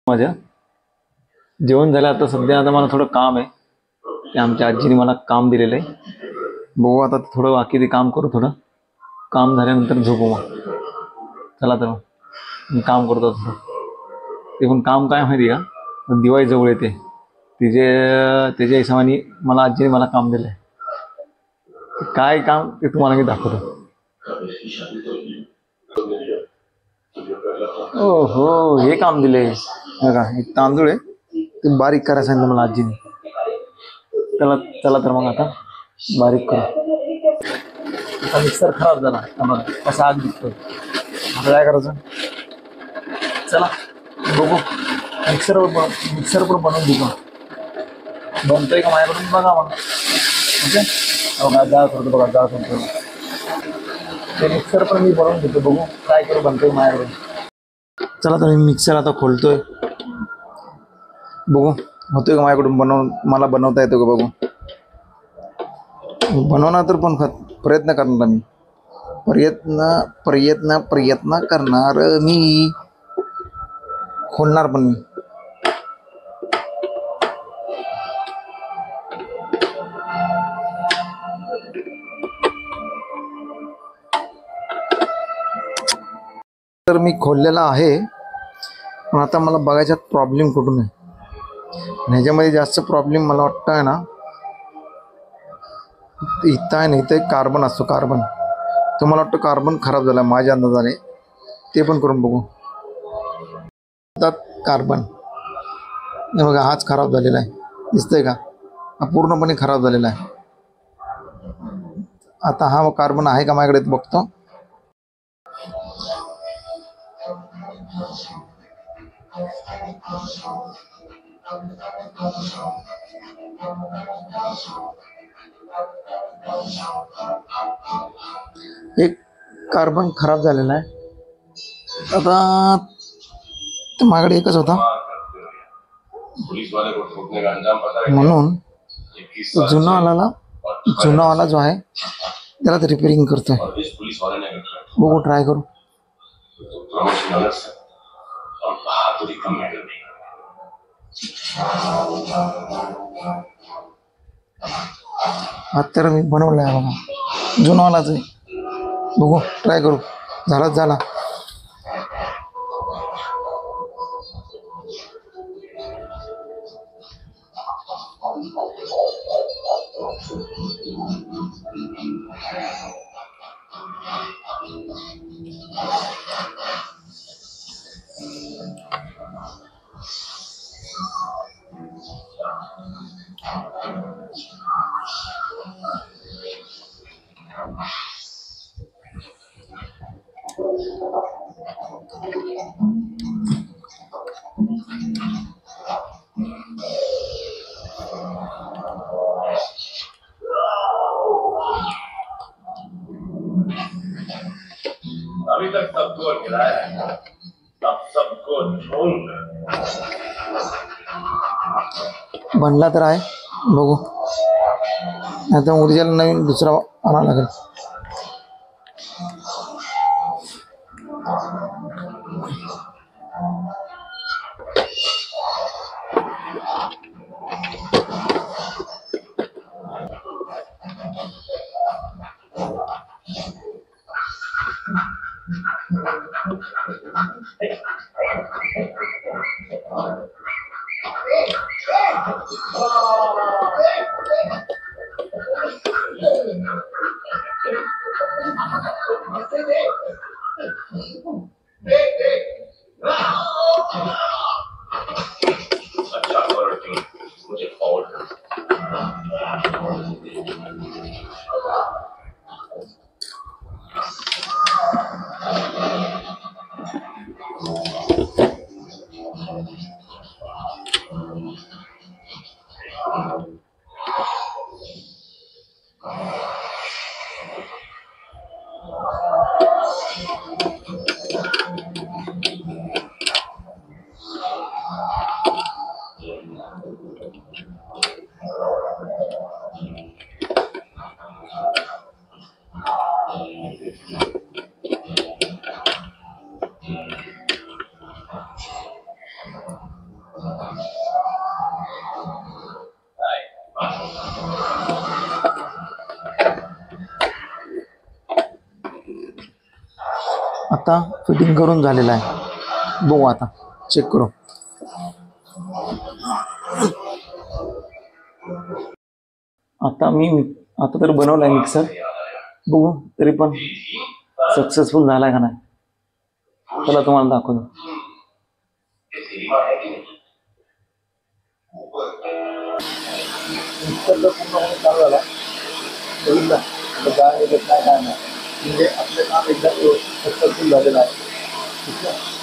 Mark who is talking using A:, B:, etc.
A: माझ्या जेवण झालं आता. सध्या आता मला थोडं काम आहे, ते आमच्या आजीने मला काम दिलेलं आहे. बघू आता थोडं बाकी ते काम करू, थोडं काम झाल्यानंतर झोपू. मग चला तर मग मी काम करतो थोडं. ते पण काम काय माहिती का, दिवाळी जवळ येते, त्याच्या हिशोबाने मला आजीने मला काम दिलं आहे. काय काम ते तुम्हाला मी दाखवतो. ओ हो, हे काम दिले बघा. एक तांदूळ आहे, ते बारीक करायला सांगितलं मला आजीने. चला चला तर मग आता बारीक करू. आता मिक्सर खराब झाला, आम्हाला कसा आग दिसतो. आता काय करायचं, चला बघू. मिक्सर पण बनवून देतो. बनतोय का माझ्याकडून बघा मग. ओके, बघा जाळ करतो, बघा जाळ करतो. ते मिक्सर पण मी बनवून देतो, बघू काय करू बनतोय माझ्याकडून. चला तर मी मिक्सर आता खोलतोय, बघू होतोय का माझ्याकडून. मला बनवता येतो का बघू. बनवणार तर पण प्रयत्न करणार मी. प्रयत्न करणार मी. खोलणार पण मी. तर मी खोललेला आहे, पण आता मला बघायचा प्रॉब्लेम कुठून आहे. ह्याच्यामध्ये जास्त प्रॉब्लेम मला वाटतं आहे ना, इथं आहे ना, इथं एक कार्बन असतो, कार्बन. तो मला वाटतं कार्बन खराब झाला माझ्या अंदाजाने. ते पण करून बघू. कार्बन हे बघा, हाच खराब झालेला आहे, दिसतंय का. हा पूर्णपणे खराब झालेला आहे. आता हा कार्बन आहे का माझ्याकडे बघतो. एक कार्बन खराब झालेला आहे. आता माझ्याकडे एकच होता, म्हणून जुनावाला जो आहे त्याला तर रिपेअरिंग करतोय. बघू, ट्राय करू. हा तर मी बनवला आहे बघा, जुनावालाच आहे. बघू, ट्राय करू. झाला. अभी तक सबको खिलाया है, अब सबको छोड़ूंगा. बनला तर आहे, बघू. आता उद्याला नवीन दुसरा आणावं लागेल. आता फिटिंग करून झालेलं आहे. बघू आता चेक करू. आता तर बनवलाय मिक्सर. बघू तरी पण सक्सेसफुल झालाय का नाही. चला तुम्हाला दाखवतो. मिक्सर जर पूर्णपणे चालू झाला बघितलं तर काय नाही म्हणजे आपलं काम एकदा सक्सेसफुल झालेलं आहे. ठीक आहे.